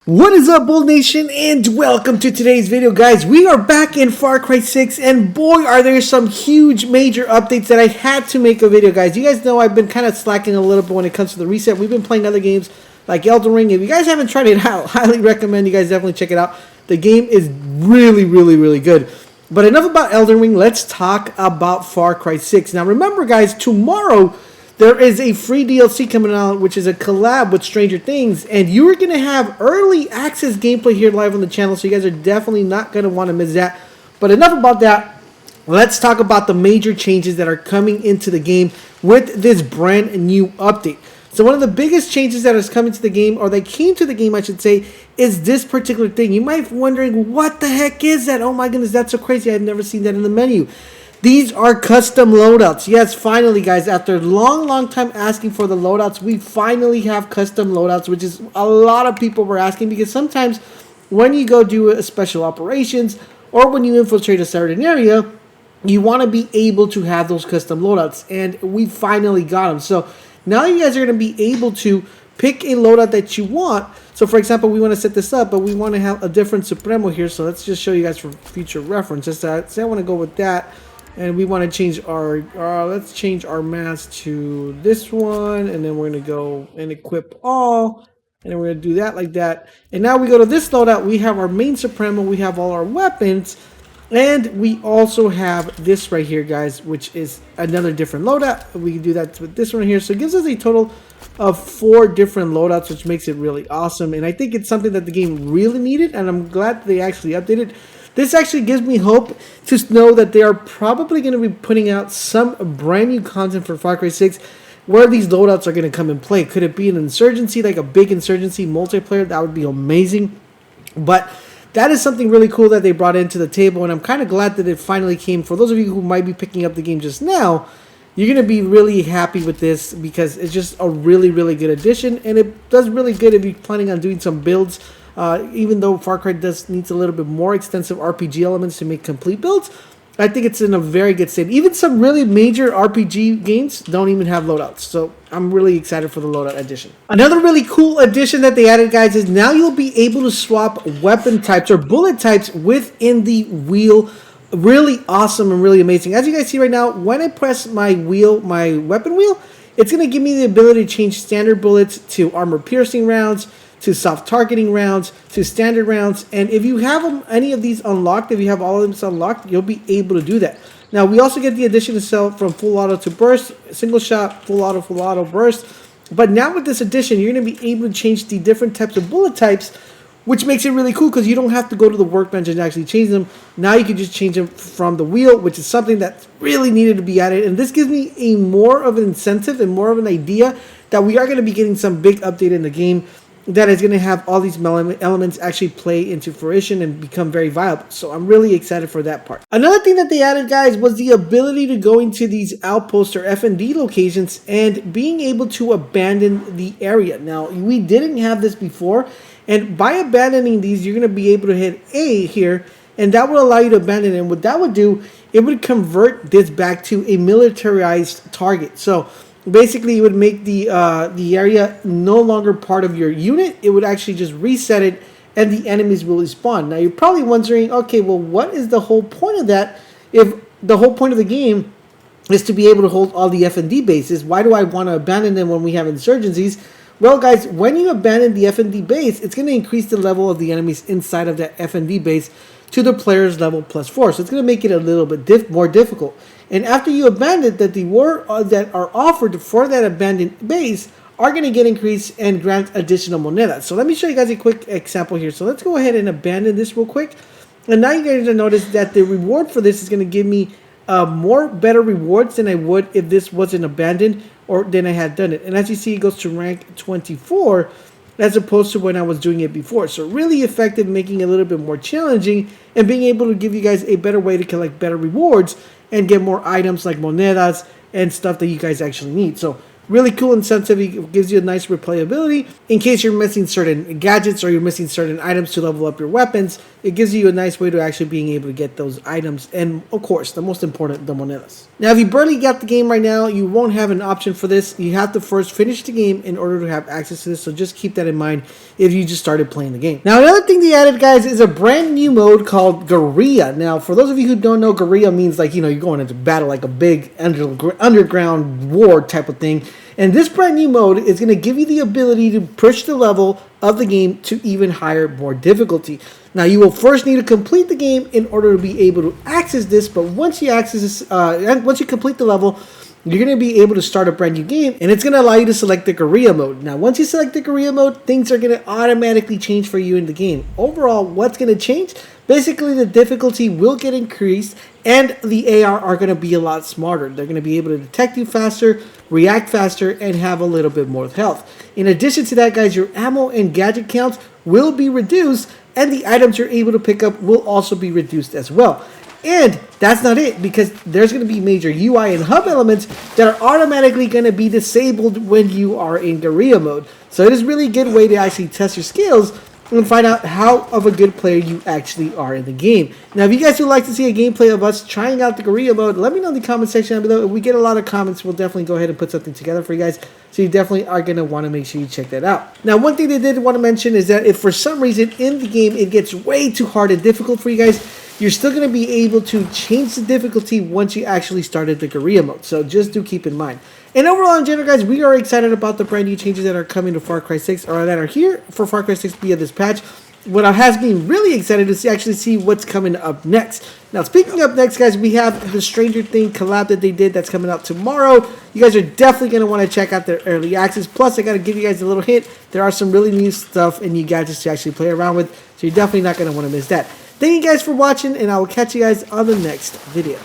What is up, Bold Nation, and welcome to today's video, guys. We are back in Far Cry 6, and boy, are there some huge major updates that I had to make a video, guys. You guys know I've been kind of slacking a little bit when it comes to the reset. We've been playing other games like Elden Ring. If you guys haven't tried it out, highly recommend you guys definitely check it out. The game is really good. But enough about Elden Ring. Let's talk about Far Cry 6. Now, remember, guys, tomorrow there is a free DLC coming out, which is a collab with Stranger Things, and you're going to have early access gameplay here live on the channel, so you guys are definitely not going to want to miss that. But enough about that. Let's talk about the major changes that are coming into the game with this brand new update. So one of the biggest changes that is coming to the game, or that came to the game, I should say, is this particular thing. You might be wondering, what the heck is that? Oh my goodness, that's so crazy. I've never seen that in the menu. These are custom loadouts. Yes, finally, guys, after a long time asking for the loadouts, we finally have custom loadouts, which is a lot of people were asking, because sometimes when you go do a special operations or when you infiltrate a certain area, you want to be able to have those custom loadouts, and we finally got them. So now you guys are going to be able to pick a loadout that you want. So for example, we want to set this up, but we want to have a different Supremo here. So let's just show you guys for future reference. Say I want to go with that. And we want to change our, let's change our mask to this one. And then we're going to go and equip all. And then we're going to do that like that. And now we go to this loadout. We have our main Supremo. We have all our weapons. And we also have this right here, guys, which is another different loadout. We can do that with this one here. So it gives us a total of 4 different loadouts, which makes it really awesome. And I think it's something that the game really needed. And I'm glad they actually updated. This actually gives me hope to know that they are probably going to be putting out some brand new content for Far Cry 6 where these loadouts are going to come in play. Could it be an insurgency, like a big insurgency multiplayer? That would be amazing. But that is something really cool that they brought into the table, and I'm kind of glad that it finally came. For those of you who might be picking up the game just now, you're going to be really happy with this, because it's just a really good addition, and it does really good if you're planning on doing some builds. Even though Far Cry needs a little bit more extensive RPG elements to make complete builds, I think it's in a very good state. Even some really major RPG games don't even have loadouts, so I'm really excited for the loadout addition. Another really cool addition that they added, guys, is now you'll be able to swap weapon types or bullet types within the wheel. Really awesome and really amazing. As you guys see right now, when I press my weapon wheel, it's going to give me the ability to change standard bullets to armor piercing rounds, to soft targeting rounds, to standard rounds. And if you have any of these unlocked, if you have all of them unlocked, you'll be able to do that. Now, we also get the addition to sell from full auto to burst, single shot, full auto, burst. But now with this addition, you're going to be able to change the different types of bullet types, which makes it really cool, because you don't have to go to the workbench and actually change them. Now you can just change them from the wheel, which is something that really needed to be added. And this gives me a more of an incentive and more of an idea that we are going to be getting some big update in the game that is going to have all these elements actually play into fruition and become very viable. So I'm really excited for that part. Another thing that they added, guys, was the ability to go into these outposts or F&D locations and being able to abandon the area. Now, we didn't have this before, and by abandoning these, you're going to be able to hit A here, and that will allow you to abandon it. And what that would do, it would convert this back to a militarized target. So basically, it would make the area no longer part of your unit. It would actually just reset it, and the enemies will respawn. Now, you're probably wondering, okay, well, what is the whole point of that? If the whole point of the game is to be able to hold all the F&D bases, why do I want to abandon them when we have insurgencies? Well, guys, when you abandon the F&D base, it's going to increase the level of the enemies inside of that F&D base to the player's level +4. So it's going to make it a little bit more difficult. And after you abandon that, the war that are offered for that abandoned base are going to get increased and grant additional monedas. So let me show you guys a quick example here. So let's go ahead and abandon this real quick. And now you guys will notice that the reward for this is going to give me better rewards than I would if this wasn't abandoned or than I had done it. And as you see, it goes to rank 24 as opposed to when I was doing it before. So really effective, making it a little bit more challenging and being able to give you guys a better way to collect better rewards and get more items like monedas and stuff that you guys actually need. So Really cool incentive. It gives you a nice replayability in case you're missing certain gadgets or you're missing certain items to level up your weapons. It gives you a nice way to actually being able to get those items, and of course, the most important, the monedas. Now, if you barely got the game right now, you won't have an option for this. You have to first finish the game in order to have access to this, so just keep that in mind if you just started playing the game. Now, another thing they added, guys, is a brand new mode called Guerilla. Now, for those of you who don't know, Guerilla means like, you know, you're going into battle like a big underground war type of thing. And this brand new mode is going to give you the ability to push the level of the game to even higher, more difficulty. Now, you will first need to complete the game in order to be able to access this, but once you access this, once you complete the level, you're going to be able to start a brand new game, and it's going to allow you to select the Guerilla mode. Now, once you select the Guerilla mode, things are going to automatically change for you in the game. Overall, what's going to change? Basically, the difficulty will get increased, and the AR are going to be a lot smarter. They're going to be able to detect you faster, react faster, and have a little bit more health. In addition to that, guys, your ammo and gadget counts will be reduced, and the items you're able to pick up will also be reduced as well. And that's not it, because there's going to be major UI and hub elements that are automatically going to be disabled when you are in Guerilla mode. So it is really a good way to actually test your skills and find out how of a good player you actually are in the game. Now, if you guys would like to see a gameplay of us trying out the Guerilla mode, let me know in the comment section down below. If we get a lot of comments, we'll definitely go ahead and put something together for you guys. So you definitely are going to want to make sure you check that out. Now, one thing they did want to mention is that if for some reason in the game it gets way too hard and difficult for you guys, you're still going to be able to change the difficulty once you actually started the Guerilla mode. So just do keep in mind. And overall, in general, guys, we are excited about the brand new changes that are coming to Far Cry 6, or that are here for Far Cry 6 via this patch. What has been really excited to actually see what's coming up next. Now, speaking up next, guys, we have the Stranger Things collab that they did that's coming out tomorrow. You guys are definitely going to want to check out their early access. Plus, I got to give you guys a little hint. There are some really new stuff and new gadgets to actually play around with, so you're definitely not going to want to miss that. Thank you guys for watching, and I will catch you guys on the next video.